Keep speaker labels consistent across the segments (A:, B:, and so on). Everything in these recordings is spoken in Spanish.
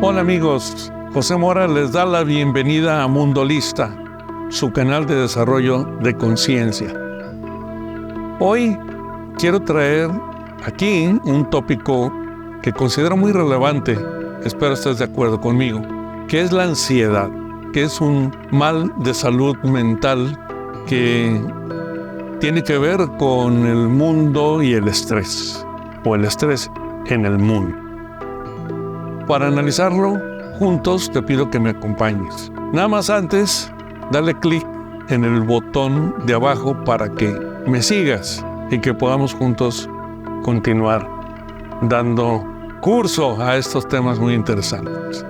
A: Hola amigos, José Mora les da la bienvenida a Mundolista, su canal de desarrollo de conciencia. Hoy quiero traer aquí un tópico que considero muy relevante, espero estés de acuerdo conmigo, que es la ansiedad, que es un mal de salud mental que tiene que ver con el mundo y el estrés, o el estrés en el mundo. Para analizarlo juntos te pido que me acompañes. Nada más antes, dale clic en el botón de abajo para que me sigas y que podamos juntos continuar dando curso a estos temas muy interesantes.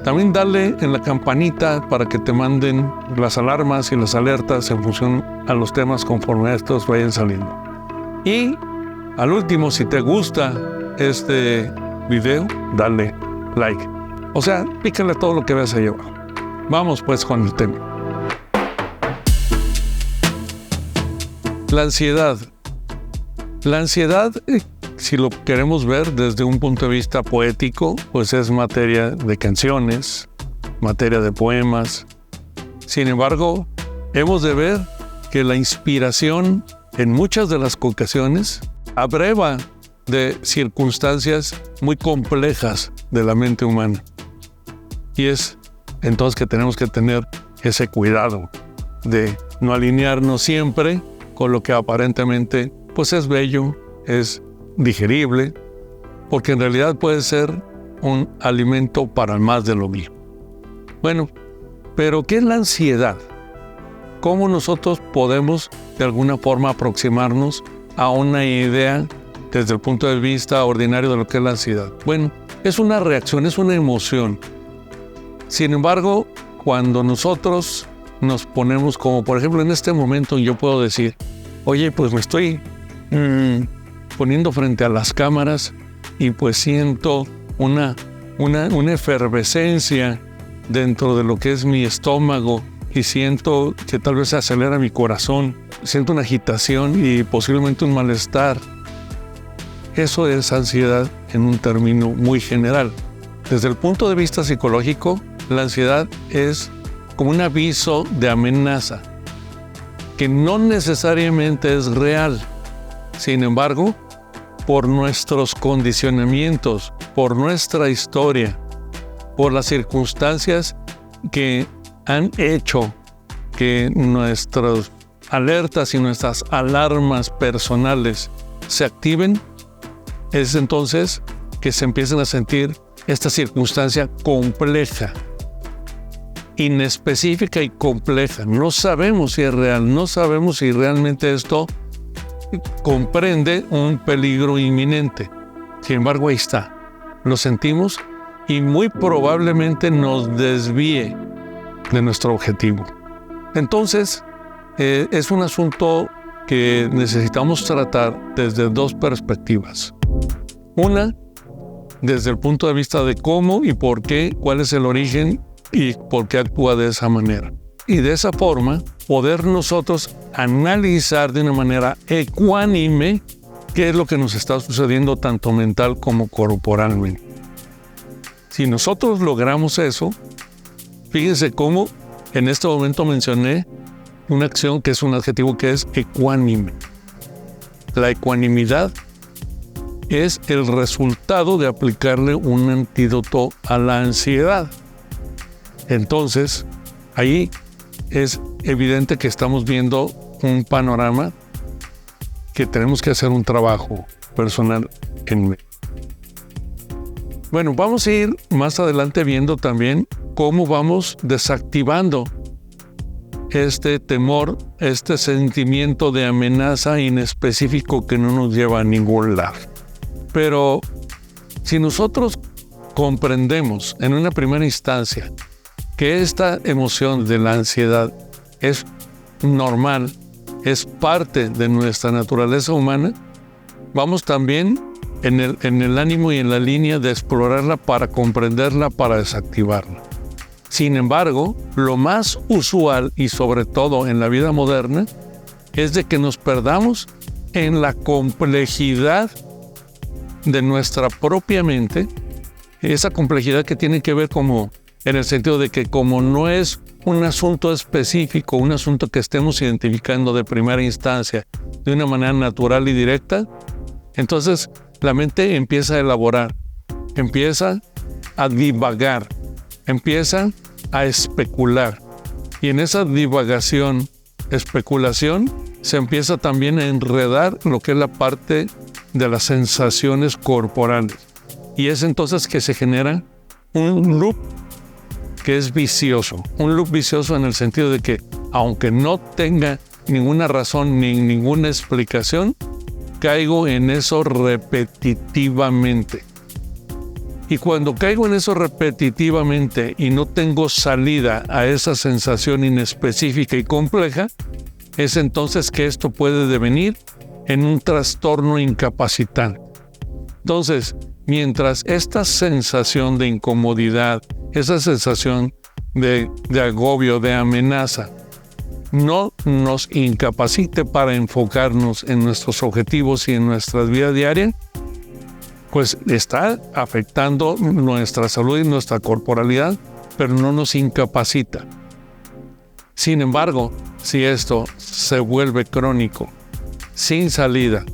A: También dale en la campanita para que te manden las alarmas y las alertas en función a los temas conforme estos vayan saliendo. Y al último, si te gusta este video, dale like. O sea, pícale todo lo que veas ahí abajo. Vamos pues con el tema. La ansiedad. La ansiedad, si lo queremos ver desde un punto de vista poético, pues es materia de canciones, materia de poemas. Sin embargo, hemos de ver que la inspiración en muchas de las ocasiones abreva de circunstancias muy complejas de la mente humana. Y es entonces que tenemos que tener ese cuidado de no alinearnos siempre con lo que aparentemente pues es bello, es digerible, porque en realidad puede ser un alimento para más de lo mismo. Bueno, pero ¿qué es la ansiedad? ¿Cómo nosotros podemos de alguna forma aproximarnos a una idea desde el punto de vista ordinario de lo que es la ansiedad? Bueno, es una reacción, es una emoción. Sin embargo, cuando nosotros nos ponemos, como por ejemplo en este momento yo puedo decir, oye, pues me estoy poniendo frente a las cámaras y pues siento una efervescencia dentro de lo que es mi estómago y siento que tal vez se acelera mi corazón, siento una agitación y posiblemente un malestar. Eso es ansiedad en un término muy general. Desde el punto de vista psicológico, la ansiedad es como un aviso de amenaza, que no necesariamente es real. Sin embargo, por nuestros condicionamientos, por nuestra historia, por las circunstancias que han hecho que nuestras alertas y nuestras alarmas personales se activen, es entonces que se empiezan a sentir esta circunstancia compleja, inespecífica y compleja. No sabemos si es real, no sabemos si realmente esto comprende un peligro inminente. Sin embargo, ahí está. Lo sentimos y muy probablemente nos desvíe de nuestro objetivo. Entonces, es un asunto que necesitamos tratar desde dos perspectivas. Una, desde el punto de vista de cómo y por qué, cuál es el origen y por qué actúa de esa manera. Y de esa forma, poder nosotros analizar de una manera ecuánime qué es lo que nos está sucediendo tanto mental como corporalmente. Si nosotros logramos eso, fíjense cómo en este momento mencioné una acción que es un adjetivo que es ecuánime. La ecuanimidad es el resultado de aplicarle un antídoto a la ansiedad. Entonces, ahí es evidente que estamos viendo un panorama que tenemos que hacer un trabajo personal en medio. Bueno, vamos a ir más adelante viendo también cómo vamos desactivando este temor, este sentimiento de amenaza inespecífico que no nos lleva a ningún lado. Pero si nosotros comprendemos en una primera instancia que esta emoción de la ansiedad es normal, es parte de nuestra naturaleza humana, vamos también en el ánimo y en la línea de explorarla para comprenderla, para desactivarla. Sin embargo, lo más usual y sobre todo en la vida moderna es de que nos perdamos en la complejidad de nuestra propia mente esa complejidad que tiene que ver como en el sentido de que como no es un asunto específico, un asunto que estemos identificando de primera instancia de una manera natural y directa, entonces la mente empieza a elaborar, empieza a divagar, empieza a especular. Y en esa divagación, especulación, se empieza también a enredar lo que es la parte de las sensaciones corporales. Y es entonces que se genera un loop que es vicioso. Un loop vicioso en el sentido de que, aunque no tenga ninguna razón ni ninguna explicación, caigo en eso repetitivamente. Y cuando caigo en eso repetitivamente y no tengo salida a esa sensación inespecífica y compleja, es entonces que esto puede devenir en un trastorno incapacitante. Entonces, mientras esta sensación de incomodidad, esa sensación de agobio, de amenaza, no nos incapacite para enfocarnos en nuestros objetivos y en nuestra vida diaria, pues está afectando nuestra salud y nuestra corporalidad, pero no nos incapacita. Sin embargo, si esto se vuelve crónico, sin salida,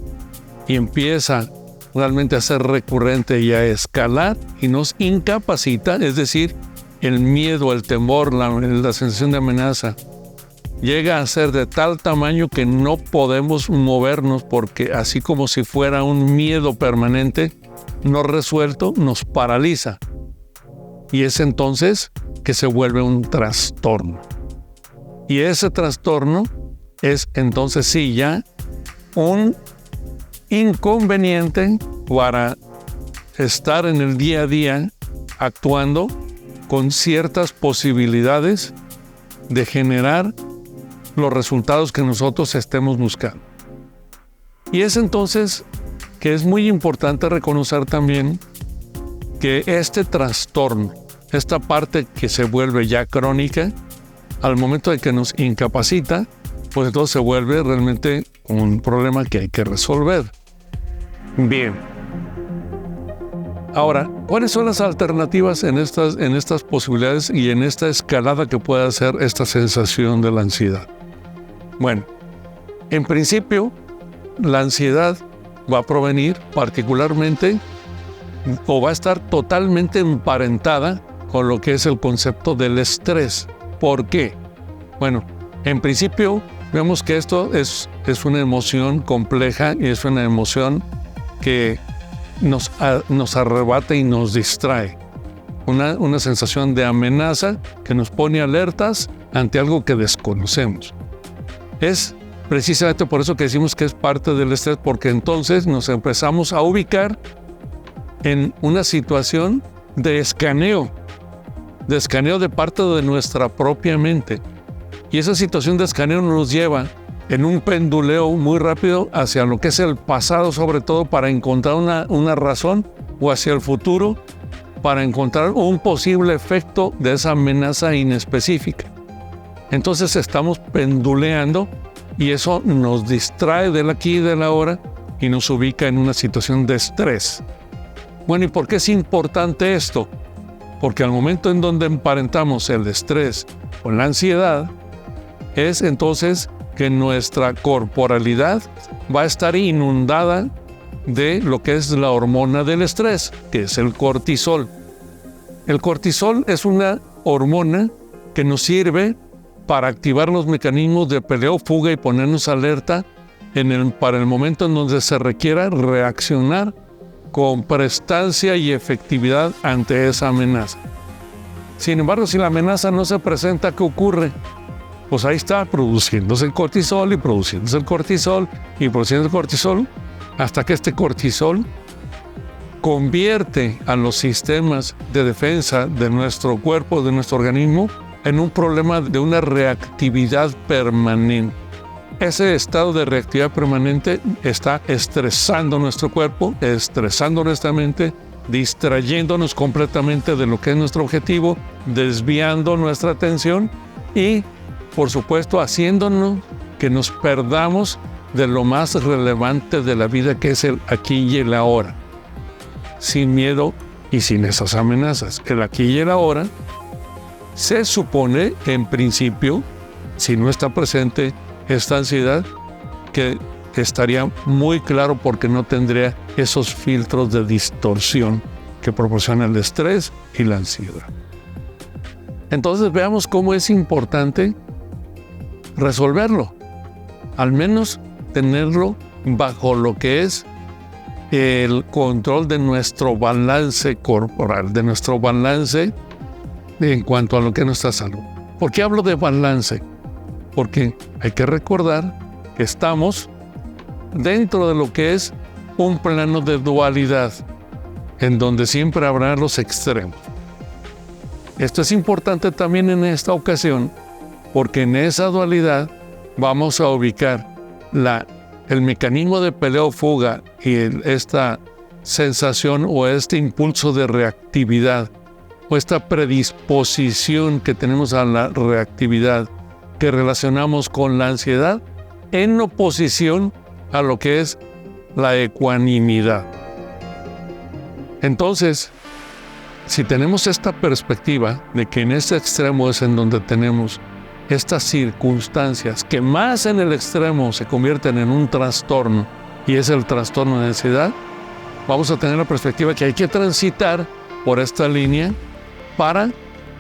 A: y empieza realmente a ser recurrente y a escalar y nos incapacita, es decir, el miedo, el temor, la sensación de amenaza, llega a ser de tal tamaño que no podemos movernos porque así como si fuera un miedo permanente, no resuelto, nos paraliza. Y es entonces que se vuelve un trastorno. Y ese trastorno es entonces sí ya un inconveniente para estar en el día a día actuando con ciertas posibilidades de generar los resultados que nosotros estemos buscando. Y es entonces que es muy importante reconocer también que este trastorno, esta parte que se vuelve ya crónica, al momento de que nos incapacita, pues entonces se vuelve realmente un problema que hay que resolver. Bien. Ahora, ¿cuáles son las alternativas en estas posibilidades y en esta escalada que puede hacer esta sensación de la ansiedad? Bueno, en principio, la ansiedad va a provenir particularmente o va a estar totalmente emparentada con lo que es el concepto del estrés. ¿Por qué? Bueno, en principio vemos que esto es una emoción compleja y es una emoción que nos arrebata y nos distrae. Una sensación de amenaza que nos pone alertas ante algo que desconocemos. Es precisamente por eso que decimos que es parte del estrés, porque entonces nos empezamos a ubicar en una situación de escaneo de parte de nuestra propia mente. Y esa situación de escaneo nos lleva en un penduleo muy rápido hacia lo que es el pasado, sobre todo para encontrar una razón, o hacia el futuro para encontrar un posible efecto de esa amenaza inespecífica. Entonces estamos penduleando y eso nos distrae del aquí y del ahora y nos ubica en una situación de estrés. Bueno, ¿y por qué es importante esto? Porque al momento en donde emparentamos el estrés con la ansiedad, es entonces que nuestra corporalidad va a estar inundada de lo que es la hormona del estrés, que es el cortisol. El cortisol es una hormona que nos sirve para activar los mecanismos de pelea o fuga y ponernos alerta para el momento en donde se requiera reaccionar con prestancia y efectividad ante esa amenaza. Sin embargo, si la amenaza no se presenta, ¿qué ocurre? Pues ahí está produciéndose el cortisol y produciéndose el cortisol y produciendo el cortisol hasta que este cortisol convierte a los sistemas de defensa de nuestro cuerpo, de nuestro organismo, en un problema de una reactividad permanente. Ese estado de reactividad permanente está estresando nuestro cuerpo, estresando nuestra mente, distrayéndonos completamente de lo que es nuestro objetivo, desviando nuestra atención y, por supuesto, haciéndonos que nos perdamos de lo más relevante de la vida, que es el aquí y el ahora, sin miedo y sin esas amenazas. El aquí y el ahora se supone, en principio, si no está presente esta ansiedad, que estaría muy claro porque no tendría esos filtros de distorsión que proporciona el estrés y la ansiedad. Entonces veamos cómo es importante resolverlo, al menos tenerlo bajo lo que es el control de nuestro balance corporal, de nuestro balance en cuanto a lo que es nuestra salud. ¿Por qué hablo de balance? Porque hay que recordar que estamos dentro de lo que es un plano de dualidad, en donde siempre habrá los extremos. Esto es importante también en esta ocasión, porque en esa dualidad vamos a ubicar el mecanismo de pelea o fuga y esta sensación o este impulso de reactividad o esta predisposición que tenemos a la reactividad que relacionamos con la ansiedad en oposición a lo que es la ecuanimidad. Entonces, si tenemos esta perspectiva de que en este extremo es en donde tenemos estas circunstancias que más en el extremo se convierten en un trastorno, y es el trastorno de ansiedad, vamos a tener la perspectiva que hay que transitar por esta línea para,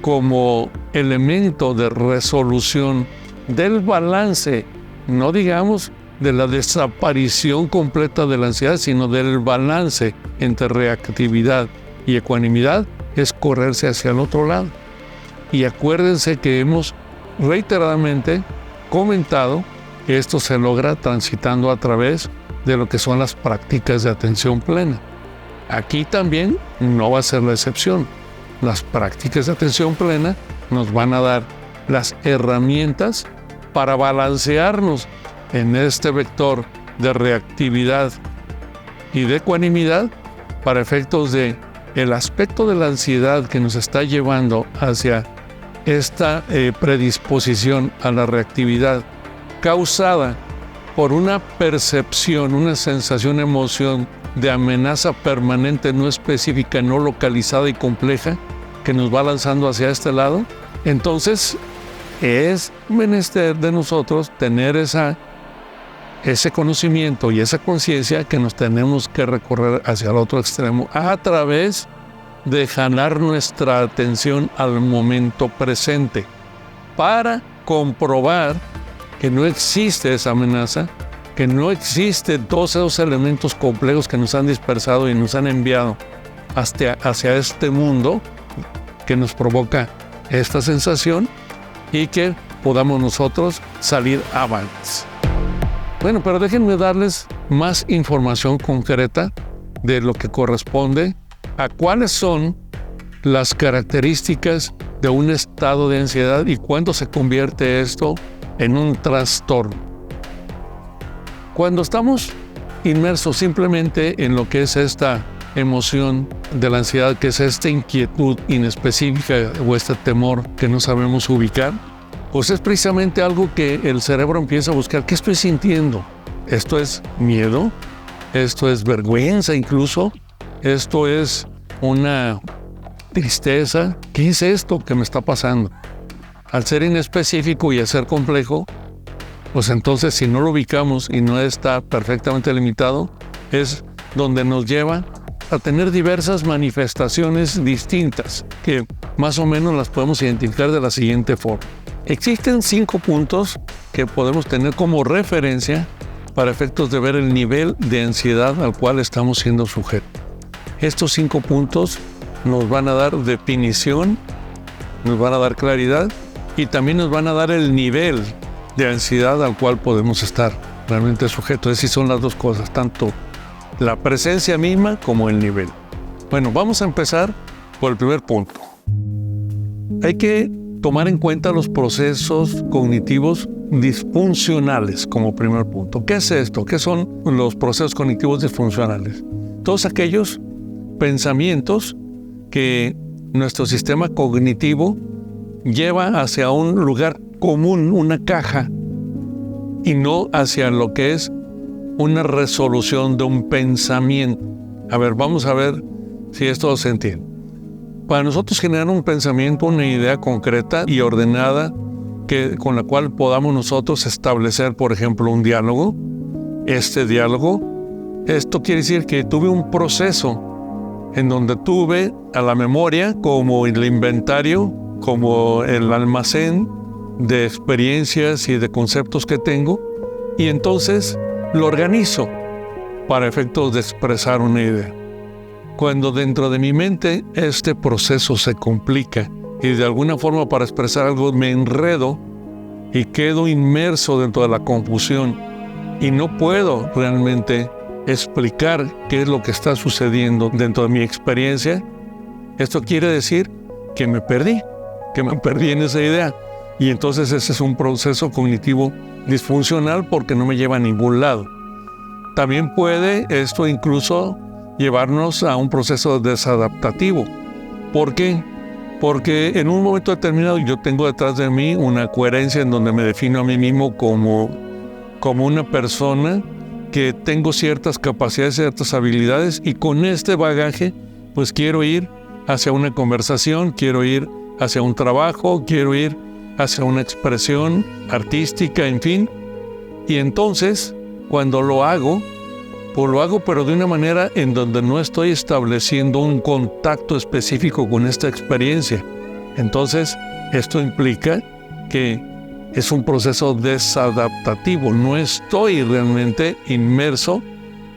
A: como elemento de resolución del balance, no digamos de la desaparición completa de la ansiedad, sino del balance entre reactividad y ecuanimidad, es correrse hacia el otro lado. Y acuérdense que hemos reiteradamente comentado que esto se logra transitando a través de lo que son las prácticas de atención plena. Aquí también no va a ser la excepción. Las prácticas de atención plena nos van a dar las herramientas para balancearnos en este vector de reactividad y de ecuanimidad para efectos de el aspecto de la ansiedad que nos está llevando hacia esta predisposición a la reactividad causada por una percepción, una sensación, emoción de amenaza permanente, no específica, no localizada y compleja, que nos va lanzando hacia este lado. Entonces es menester de nosotros tener ese conocimiento y esa conciencia que nos tenemos que recorrer hacia el otro extremo a través de jalar nuestra atención al momento presente para comprobar que no existe esa amenaza, que no existen todos esos elementos complejos que nos han dispersado y nos han enviado hacia este mundo que nos provoca esta sensación y que podamos nosotros salir avantes. Bueno, pero déjenme darles más información concreta de lo que corresponde a cuáles son las características de un estado de ansiedad y cuándo se convierte esto en un trastorno. Cuando estamos inmersos simplemente en lo que es esta emoción de la ansiedad, que es esta inquietud inespecífica o este temor que no sabemos ubicar, pues es precisamente algo que el cerebro empieza a buscar. ¿Qué estoy sintiendo? ¿Esto es miedo? ¿Esto es vergüenza incluso? ¿Esto es una tristeza? ¿Qué es esto que me está pasando? Al ser inespecífico y al ser complejo, pues entonces si no lo ubicamos y no está perfectamente limitado, es donde nos lleva a tener diversas manifestaciones distintas, que más o menos las podemos identificar de la siguiente forma. Existen 5 puntos que podemos tener como referencia para efectos de ver el nivel de ansiedad al cual estamos siendo sujetos. Estos 5 puntos nos van a dar definición, nos van a dar claridad y también nos van a dar el nivel de ansiedad al cual podemos estar realmente sujetos. Es decir, son las dos cosas, tanto la presencia misma como el nivel. Bueno, vamos a empezar por el primer punto. Hay que tomar en cuenta los procesos cognitivos disfuncionales como primer punto. ¿Qué es esto? ¿Qué son los procesos cognitivos disfuncionales? Todos aquellos pensamientos que nuestro sistema cognitivo lleva hacia un lugar común, una caja, y no hacia lo que es una resolución de un pensamiento. A ver, vamos a ver si esto se entiende. Para nosotros generar un pensamiento, una idea concreta y ordenada con la cual podamos nosotros establecer, por ejemplo, un diálogo, esto quiere decir que tuve un proceso en donde tuve a la memoria como el inventario, como el almacén de experiencias y de conceptos que tengo, y entonces lo organizo para efectos de expresar una idea. Cuando dentro de mi mente este proceso se complica y de alguna forma para expresar algo me enredo y quedo inmerso dentro de la confusión y no puedo realmente explicar qué es lo que está sucediendo dentro de mi experiencia, esto quiere decir que me perdí en esa idea. Y entonces ese es un proceso cognitivo disfuncional porque no me lleva a ningún lado. También puede esto incluso llevarnos a un proceso desadaptativo. ¿Por qué? Porque en un momento determinado yo tengo detrás de mí una coherencia en donde me defino a mí mismo como una persona que tengo ciertas capacidades, ciertas habilidades, y con este bagaje pues quiero ir hacia una conversación, quiero ir hacia un trabajo, quiero ir hacia una expresión artística, en fin. Y entonces, cuando lo hago, pues lo hago pero de una manera en donde no estoy estableciendo un contacto específico con esta experiencia. Entonces, esto implica que es un proceso desadaptativo. No estoy realmente inmerso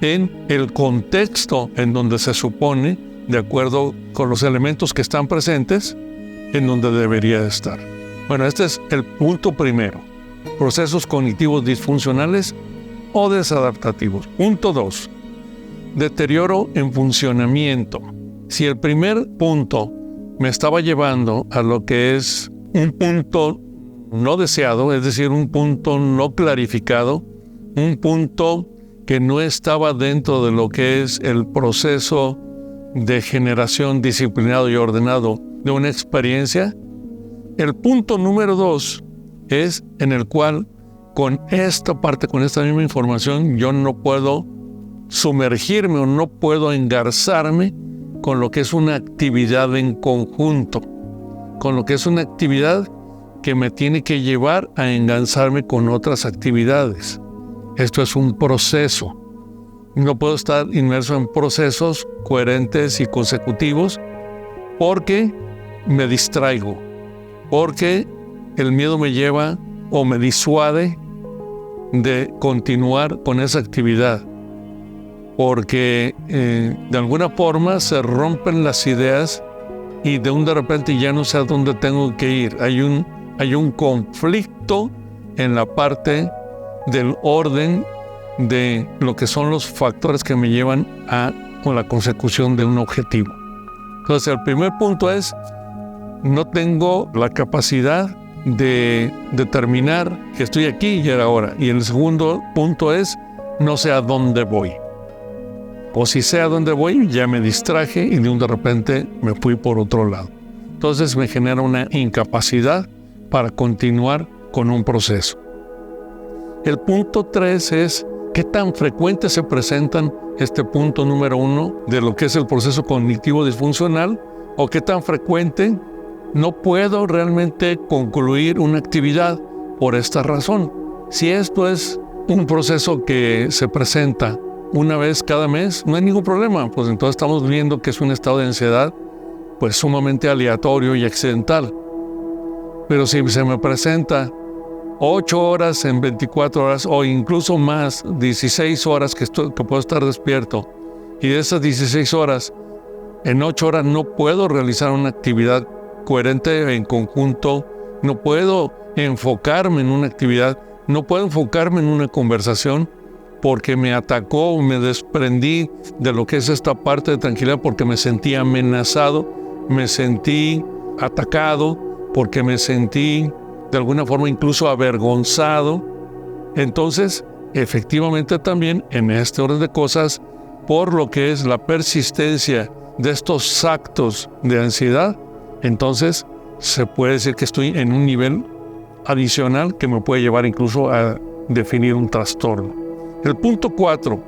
A: en el contexto en donde se supone, de acuerdo con los elementos que están presentes, en donde debería estar. Bueno, este es el punto primero. Procesos cognitivos disfuncionales o desadaptativos. Punto 2. Deterioro en funcionamiento. Si el primer punto me estaba llevando a lo que es un punto no deseado, es decir, un punto no clarificado, un punto que no estaba dentro de lo que es el proceso de generación disciplinado y ordenado de una experiencia, el punto número 2 es en el cual con esta parte, con esta misma información, yo no puedo sumergirme o no puedo engarzarme con lo que es una actividad en conjunto, con lo que es una actividad que me tiene que llevar a engarzarme con otras actividades. Esto es un proceso. No puedo estar inmerso en procesos coherentes y consecutivos porque me distraigo, porque el miedo me lleva o me disuade de continuar con esa actividad, porque de alguna forma se rompen las ideas y de repente ya no sé a dónde tengo que ir. Hay un conflicto en la parte del orden de lo que son los factores que me llevan con la consecución de un objetivo. Entonces, el primer punto es: no tengo la capacidad de determinar que estoy aquí y ahora. Y el segundo punto es: no sé a dónde voy. O si sé a dónde voy, ya me distraje y de repente me fui por otro lado. Entonces me genera una incapacidad para continuar con un proceso. El punto 3 es: ¿qué tan frecuente se presentan este punto número 1 de lo que es el proceso cognitivo disfuncional? ¿O qué tan frecuente no puedo realmente concluir una actividad por esta razón? Si esto es un proceso que se presenta una vez cada mes, no hay ningún problema, pues entonces estamos viendo que es un estado de ansiedad pues sumamente aleatorio y accidental. Pero si se me presenta 8 horas en 24 horas o incluso más, 16 horas que puedo estar despierto, y de esas 16 horas, en 8 horas no puedo realizar una actividad coherente en conjunto, no puedo enfocarme en una actividad, no puedo enfocarme en una conversación porque me atacó, me desprendí de lo que es esta parte de tranquilidad porque me sentí amenazado, me sentí atacado, porque me sentí de alguna forma incluso avergonzado. Entonces, efectivamente también en este orden de cosas, por lo que es la persistencia de estos actos de ansiedad, entonces se puede decir que estoy en un nivel adicional que me puede llevar incluso a definir un trastorno. El punto 4,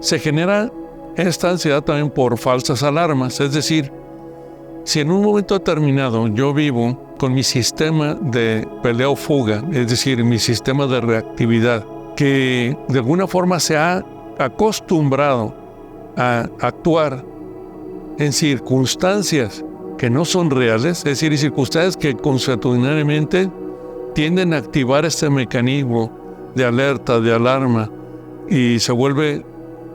A: se genera esta ansiedad también por falsas alarmas. Es decir, si en un momento determinado yo vivo con mi sistema de pelea o fuga, es decir, mi sistema de reactividad, que de alguna forma se ha acostumbrado a actuar en circunstancias que no son reales, es decir, circunstancias que consuetudinariamente tienden a activar este mecanismo de alerta, de alarma, y se vuelve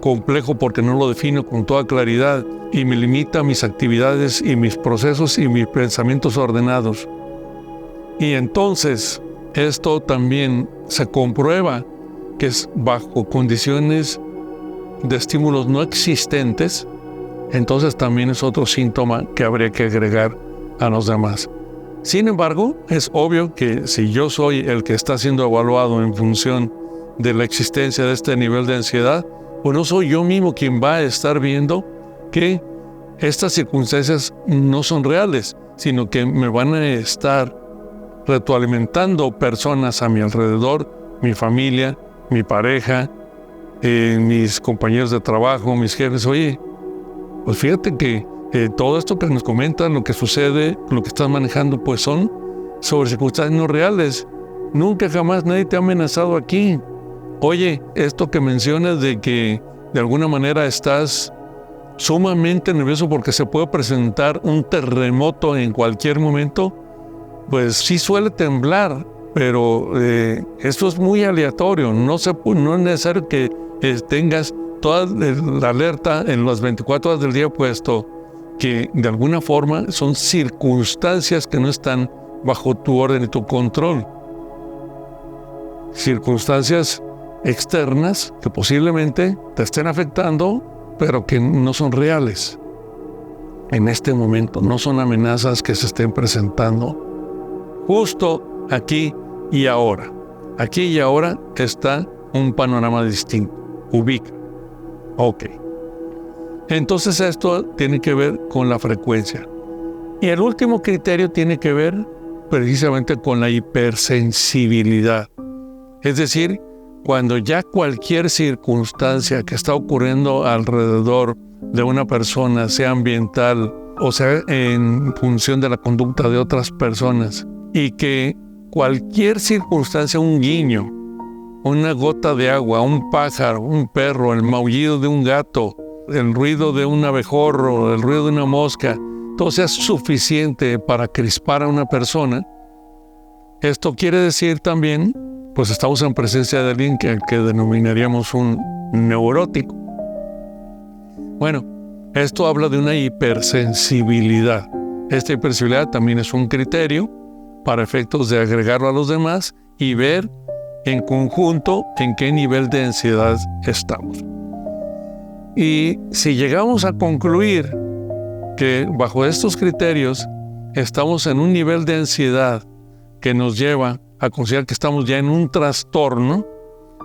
A: complejo porque no lo defino con toda claridad y me limita mis actividades y mis procesos y mis pensamientos ordenados. Y entonces esto también se comprueba que es bajo condiciones de estímulos no existentes. Entonces también es otro síntoma que habría que agregar a los demás. Sin embargo, es obvio que si yo soy el que está siendo evaluado en función de la existencia de este nivel de ansiedad, pues no soy yo mismo quien va a estar viendo que estas circunstancias no son reales, sino que me van a estar retroalimentando personas a mi alrededor, mi familia, mi pareja, mis compañeros de trabajo, mis jefes. Oye, pues fíjate que todo esto que nos comentan, lo que sucede, lo que estás manejando, pues son sobre circunstancias no reales. Nunca jamás nadie te ha amenazado aquí. Oye, esto que mencionas de que de alguna manera estás sumamente nervioso porque se puede presentar un terremoto en cualquier momento, pues sí suele temblar, pero esto es muy aleatorio. No es necesario que tengas toda la alerta en las 24 horas del día, puesto que de alguna forma son circunstancias que no están bajo tu orden y tu control. Circunstancias externas que posiblemente te estén afectando, pero que no son reales en este momento, no son amenazas que se estén presentando justo aquí y ahora. Aquí y ahora está un panorama distinto. Ubica. Ok. Entonces esto tiene que ver con la frecuencia. Y el último criterio tiene que ver precisamente con la hipersensibilidad. Es decir, cuando ya cualquier circunstancia que está ocurriendo alrededor de una persona, sea ambiental o sea en función de la conducta de otras personas, y que cualquier circunstancia, un guiño, una gota de agua, un pájaro, un perro, el maullido de un gato, el ruido de un abejorro, el ruido de una mosca, todo sea suficiente para crispar a una persona, esto quiere decir también, pues estamos en presencia de alguien que denominaríamos un neurótico. Bueno, esto habla de una hipersensibilidad. Esta hipersensibilidad también es un criterio para efectos de agregarlo a los demás y ver en conjunto en qué nivel de ansiedad estamos. Y si llegamos a concluir que bajo estos criterios estamos en un nivel de ansiedad que nos lleva a considerar que estamos ya en un trastorno,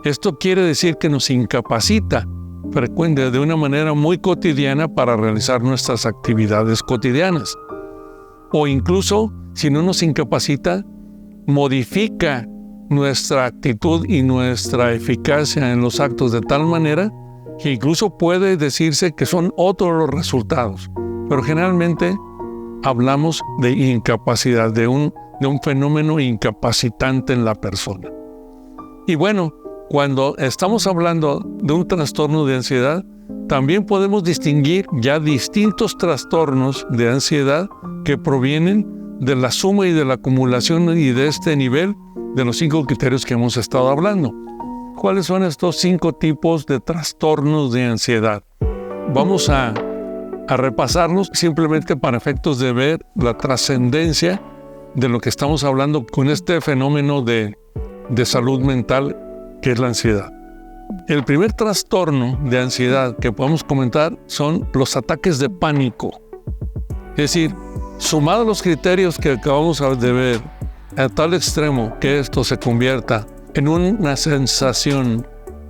A: esto quiere decir que nos incapacita frecuente de una manera muy cotidiana para realizar nuestras actividades cotidianas. O incluso, si no nos incapacita, modifica nuestra actitud y nuestra eficacia en los actos de tal manera que incluso puede decirse que son otros los resultados. Pero generalmente hablamos de incapacidad, de un fenómeno incapacitante en la persona. Y bueno, cuando estamos hablando de un trastorno de ansiedad, también podemos distinguir ya distintos trastornos de ansiedad que provienen de la suma y de la acumulación y de este nivel de los 5 criterios que hemos estado hablando. ¿Cuáles son estos 5 tipos de trastornos de ansiedad? Vamos a repasarlos simplemente para efectos de ver la trascendencia de lo que estamos hablando con este fenómeno de salud mental que es la ansiedad. El primer trastorno de ansiedad que podemos comentar son los ataques de pánico. Es decir, sumados los criterios que acabamos de ver, a tal extremo que esto se convierta en una sensación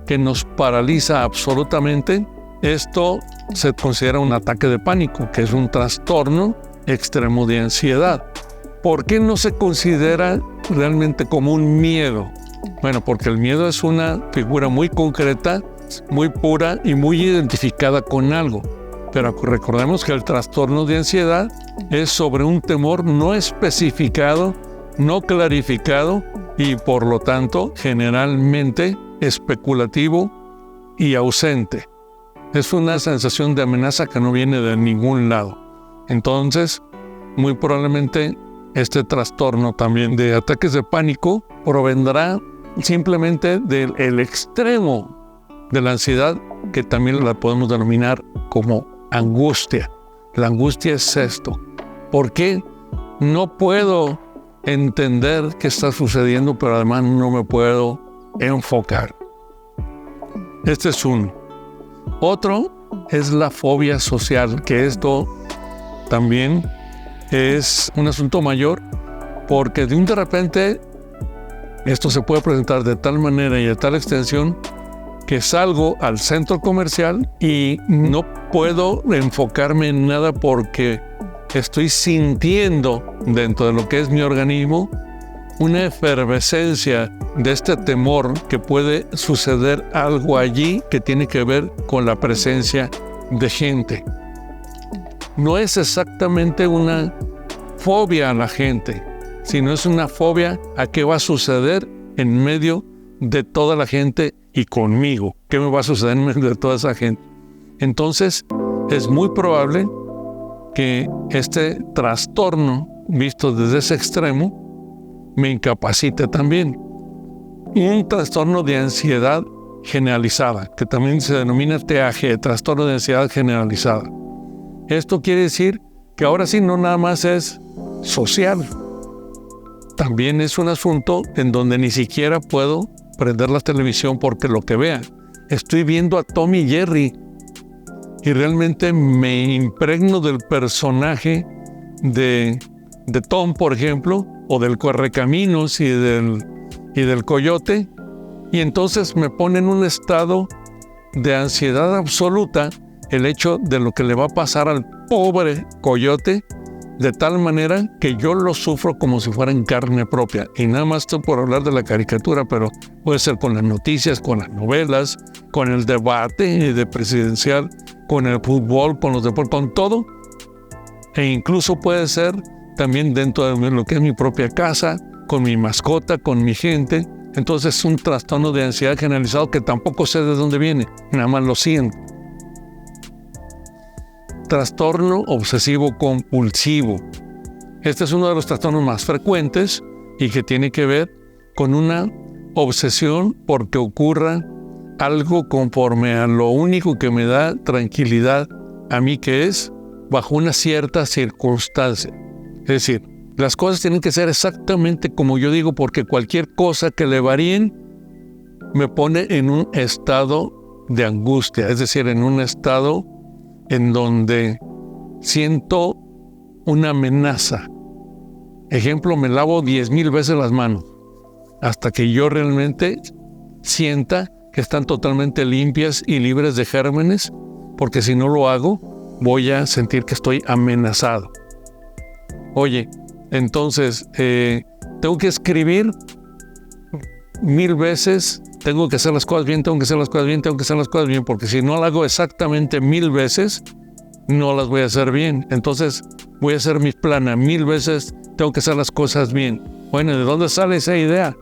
A: que nos paraliza absolutamente, esto se considera un ataque de pánico, que es un trastorno extremo de ansiedad. ¿Por qué no se considera realmente como un miedo? Bueno, porque el miedo es una figura muy concreta muy pura y muy identificada con algo. Pero recordemos que el trastorno de ansiedad es sobre un temor no especificado, no clarificado y por lo tanto generalmente especulativo y ausente. Es una sensación de amenaza que no viene de ningún lado. Entonces, muy probablemente este trastorno también de ataques de pánico provendrá simplemente del extremo de la ansiedad, que también la podemos denominar como angustia. La angustia es esto. ¿Por qué no puedo entender qué está sucediendo, pero además no me puedo enfocar? Este es uno. Otro es la fobia social, que esto también es un asunto mayor, porque de repente esto se puede presentar de tal manera y de tal extensión que salgo al centro comercial y no puedo enfocarme en nada porque estoy sintiendo dentro de lo que es mi organismo una efervescencia de este temor que puede suceder algo allí que tiene que ver con la presencia de gente. No es exactamente una fobia a la gente, sino es una fobia a qué va a suceder en medio de toda la gente y conmigo. ¿Qué me va a suceder en medio de toda esa gente? Entonces, es muy probable que este trastorno, visto desde ese extremo, me incapacite también. Un trastorno de ansiedad generalizada, que también se denomina TAG, trastorno de ansiedad generalizada. Esto quiere decir que ahora sí no nada más es social, también es un asunto en donde ni siquiera puedo prender la televisión porque lo que vea. Estoy viendo a Tom y Jerry y realmente me impregno del personaje de Tom, por ejemplo, o del Correcaminos y del Coyote, y entonces me pone en un estado de ansiedad absoluta el hecho de lo que le va a pasar al pobre Coyote, de tal manera que yo lo sufro como si fuera en carne propia. Y nada más estoy por hablar de la caricatura, pero puede ser con las noticias, con las novelas, con el debate de presidencial, con el fútbol, con los deportes, con todo. E incluso puede ser también dentro de lo que es mi propia casa, con mi mascota, con mi gente. Entonces es un trastorno de ansiedad generalizado que tampoco sé de dónde viene, nada más lo siento. Trastorno obsesivo compulsivo. Este es uno de los trastornos más frecuentes y que tiene que ver con una obsesión porque ocurra algo conforme a lo único que me da tranquilidad a mí, que es bajo una cierta circunstancia. Es decir, las cosas tienen que ser exactamente como yo digo, porque cualquier cosa que le varíen me pone en un estado de angustia, es decir, en un estado en donde siento una amenaza. Ejemplo, me lavo 10,000 veces las manos hasta que yo realmente sienta que están totalmente limpias y libres de gérmenes, porque si no lo hago, voy a sentir que estoy amenazado. Oye, entonces, tengo que escribir 1000 veces, tengo que hacer las cosas bien, tengo que hacer las cosas bien, tengo que hacer las cosas bien, porque si no lo hago exactamente 1000 veces, no las voy a hacer bien. Entonces, voy a hacer mis planes 1000 veces, tengo que hacer las cosas bien. Bueno, ¿de dónde sale esa idea?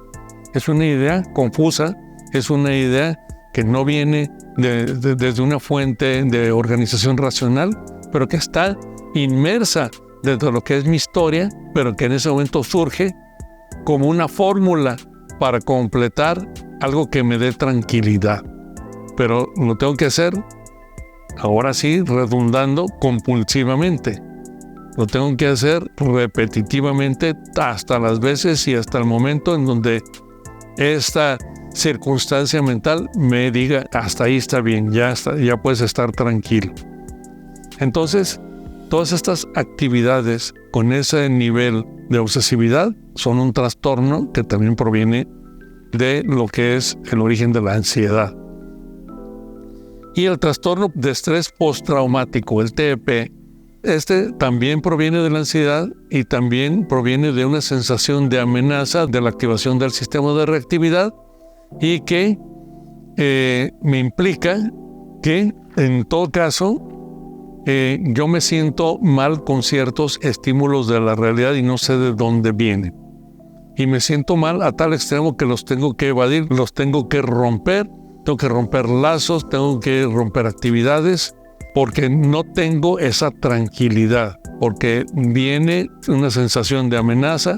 A: Es una idea confusa, es una idea que no viene desde una fuente de organización racional, pero que está inmersa dentro de lo que es mi historia, pero que en ese momento surge como una fórmula para completar algo que me dé tranquilidad. Pero lo tengo que hacer, ahora sí, redundando compulsivamente. Lo tengo que hacer repetitivamente hasta las veces y hasta el momento en donde esta circunstancia mental me diga, hasta ahí está bien, ya puedes estar tranquilo. Entonces, todas estas actividades con ese nivel de obsesividad son un trastorno que también proviene de lo que es el origen de la ansiedad. Y el trastorno de estrés postraumático, el TEP, este también proviene de la ansiedad y también proviene de una sensación de amenaza de la activación del sistema de reactividad, y que me implica que en todo caso yo me siento mal con ciertos estímulos de la realidad y no sé de dónde vienen. Y me siento mal a tal extremo que los tengo que evadir, los tengo que romper lazos, tengo que romper actividades, porque no tengo esa tranquilidad, porque viene una sensación de amenaza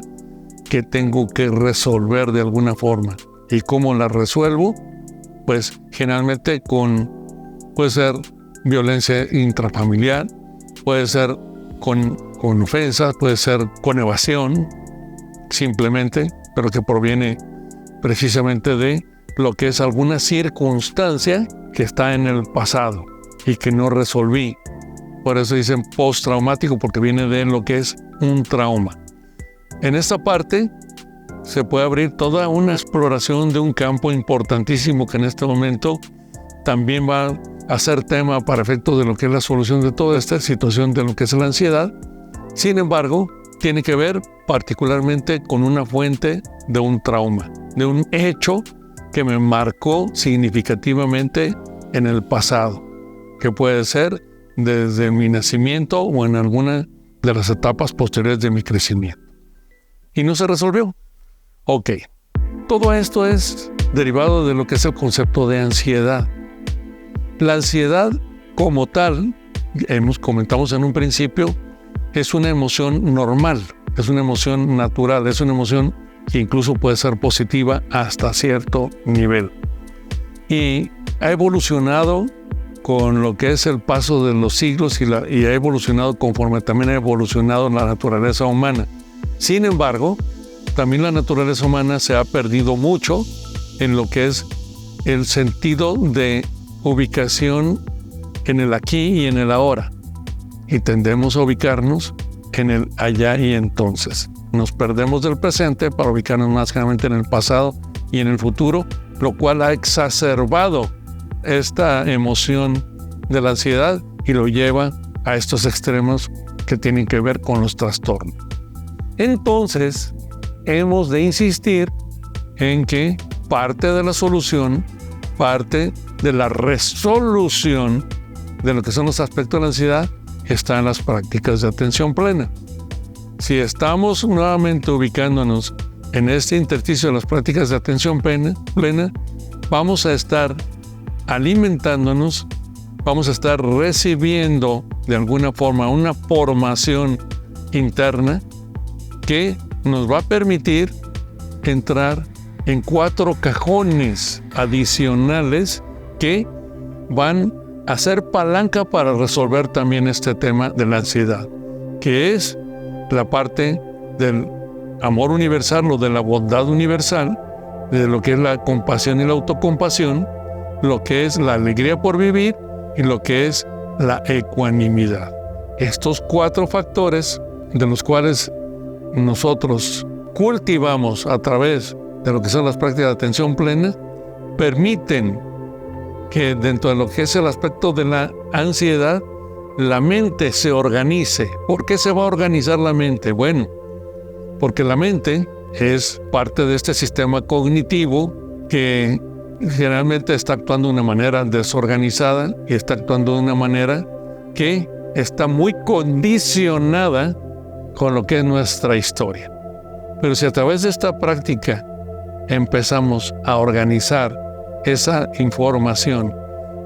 A: que tengo que resolver de alguna forma. ¿Y cómo la resuelvo? Pues generalmente puede ser violencia intrafamiliar, puede ser con ofensas, puede ser con evasión, simplemente, pero que proviene precisamente de lo que es alguna circunstancia que está en el pasado y que no resolví. Por eso dicen postraumático, porque viene de lo que es un trauma. En esta parte se puede abrir toda una exploración de un campo importantísimo que en este momento también va a ser tema para efecto de lo que es la solución de toda esta situación de lo que es la ansiedad. Sin embargo, tiene que ver particularmente con una fuente de un trauma, de un hecho que me marcó significativamente en el pasado, que puede ser desde mi nacimiento o en alguna de las etapas posteriores de mi crecimiento. Y no se resolvió. Ok, todo esto es derivado de lo que es el concepto de ansiedad. La ansiedad como tal, comentamos en un principio, es una emoción normal, es una emoción natural, es una emoción que incluso puede ser positiva hasta cierto nivel. Y ha evolucionado con lo que es el paso de los siglos y ha evolucionado conforme también ha evolucionado la naturaleza humana. Sin embargo, también la naturaleza humana se ha perdido mucho en lo que es el sentido de ubicación en el aquí y en el ahora. Y tendemos a ubicarnos en el allá y entonces. Nos perdemos del presente para ubicarnos más claramente en el pasado y en el futuro, lo cual ha exacerbado esta emoción de la ansiedad y lo lleva a estos extremos que tienen que ver con los trastornos. Entonces, hemos de insistir en que parte de la solución, parte de la resolución de lo que son los aspectos de la ansiedad está en las prácticas de atención plena. Si estamos nuevamente ubicándonos en este intersticio de las prácticas de atención plena, vamos a estar alimentándonos, vamos a estar recibiendo de alguna forma una formación interna que nos va a permitir entrar en 4 cajones adicionales que van a ser palanca para resolver también este tema de la ansiedad, que es la parte del amor universal o de la bondad universal, de lo que es la compasión y la autocompasión, lo que es la alegría por vivir y lo que es la ecuanimidad. Estos 4 factores de los cuales nosotros cultivamos a través de lo que son las prácticas de atención plena, permiten que dentro de lo que es el aspecto de la ansiedad, la mente se organice. ¿Por qué se va a organizar la mente? Bueno, porque la mente es parte de este sistema cognitivo que generalmente está actuando de una manera desorganizada y está actuando de una manera que está muy condicionada con lo que es nuestra historia. Pero si a través de esta práctica empezamos a organizar esa información,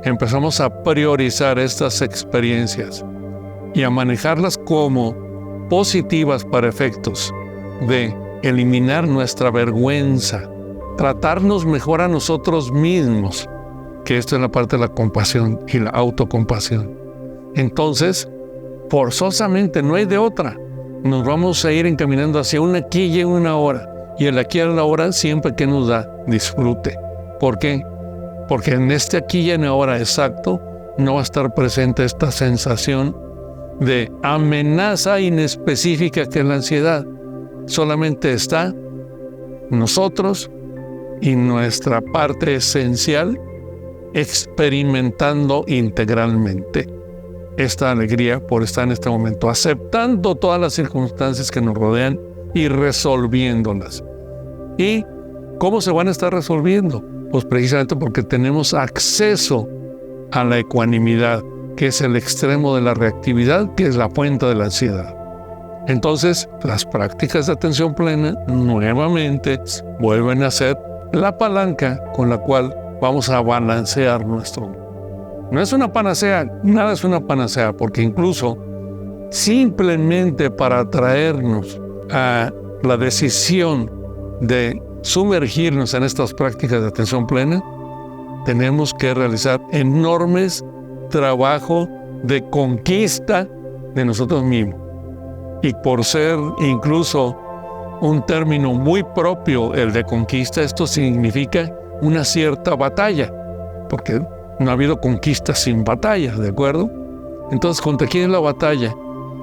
A: empezamos a priorizar estas experiencias y a manejarlas como positivas para efectos de eliminar nuestra vergüenza, tratarnos mejor a nosotros mismos, que esto es la parte de la compasión y la autocompasión. Entonces, forzosamente, no hay de otra. Nos vamos a ir encaminando hacia un aquí y una ahora. Y el aquí y la ahora siempre que nos da disfrute. ¿Por qué? Porque en este aquí y en ahora exacto no va a estar presente esta sensación de amenaza inespecífica que es la ansiedad. Solamente está nosotros y nuestra parte esencial experimentando integralmente esta alegría por estar en este momento, aceptando todas las circunstancias que nos rodean y resolviéndolas. ¿Y cómo se van a estar resolviendo? Pues precisamente porque tenemos acceso a la ecuanimidad, que es el extremo de la reactividad, que es la fuente de la ansiedad. Entonces, las prácticas de atención plena nuevamente vuelven a ser la palanca con la cual vamos a balancear nuestro mundo. No es una panacea, nada es una panacea, porque incluso simplemente para atraernos a la decisión de sumergirnos en estas prácticas de atención plena, tenemos que realizar enormes trabajos de conquista de nosotros mismos. Y por ser incluso un término muy propio, el de conquista, esto significa una cierta batalla, porque no ha habido conquista sin batalla, ¿de acuerdo? Entonces, ¿contra quién es la batalla?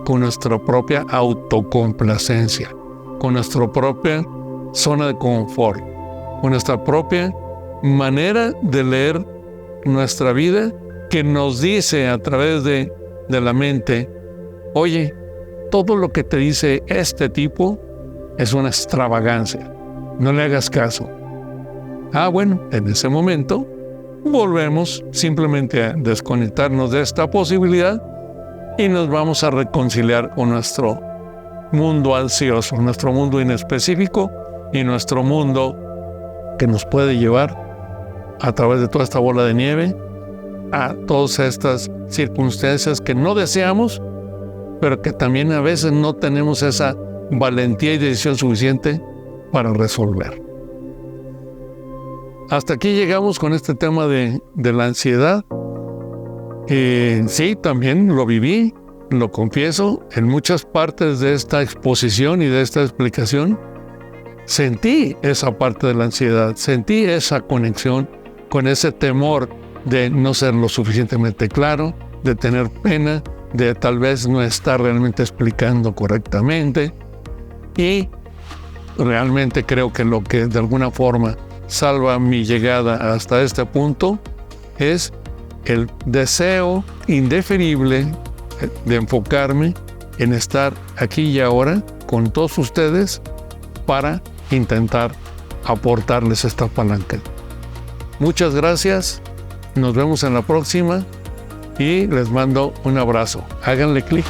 A: Con nuestra propia autocomplacencia, con nuestra propia zona de confort, con nuestra propia manera de leer nuestra vida, que nos dice a través de la mente: oye, todo lo que te dice este tipo es una extravagancia, no le hagas caso. Bueno, en ese momento volvemos simplemente a desconectarnos de esta posibilidad y nos vamos a reconciliar con nuestro mundo ansioso, nuestro mundo inespecífico y nuestro mundo que nos puede llevar a través de toda esta bola de nieve a todas estas circunstancias que no deseamos, pero que también a veces no tenemos esa valentía y decisión suficiente para resolver. Hasta aquí llegamos con este tema de la ansiedad. Sí, también lo viví, lo confieso, en muchas partes de esta exposición y de esta explicación sentí esa parte de la ansiedad, sentí esa conexión con ese temor de no ser lo suficientemente claro, de tener pena, de tal vez no estar realmente explicando correctamente. Y realmente creo que lo que de alguna forma salva mi llegada hasta este punto es el deseo indeferible de enfocarme en estar aquí y ahora con todos ustedes para intentar aportarles esta palanca. Muchas gracias, nos vemos en la próxima y les mando un abrazo. Háganle clic.